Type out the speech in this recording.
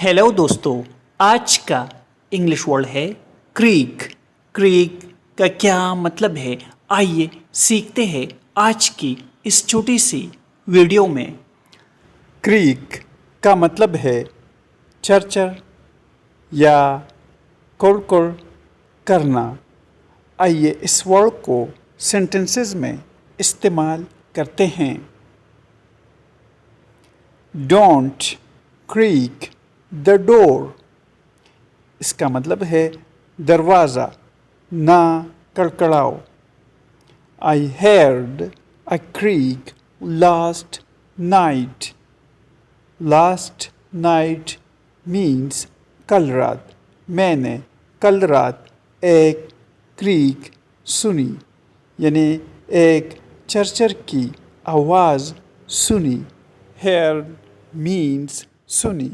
Hello दोस्तों, आज का इंग्लिश वर्ड है क्रीक। क्रीक का क्या मतलब है, आइए सीखते हैं आज की इस छोटी सी वीडियो में। क्रीक का मतलब है चरचर या कुड़ करना। आइए इस वर्ड को सेंटेंसेस में इस्तेमाल करते हैं। Don't creek the door. इसका मतलब है दरवाज़ा ना कड़कड़ाओ। आई हेard a creak last night. Last night means कल रात। मैंने कल रात एक क्रीक सुनी, यानी एक चरचर की आवाज़ सुनी। heard means सुनी।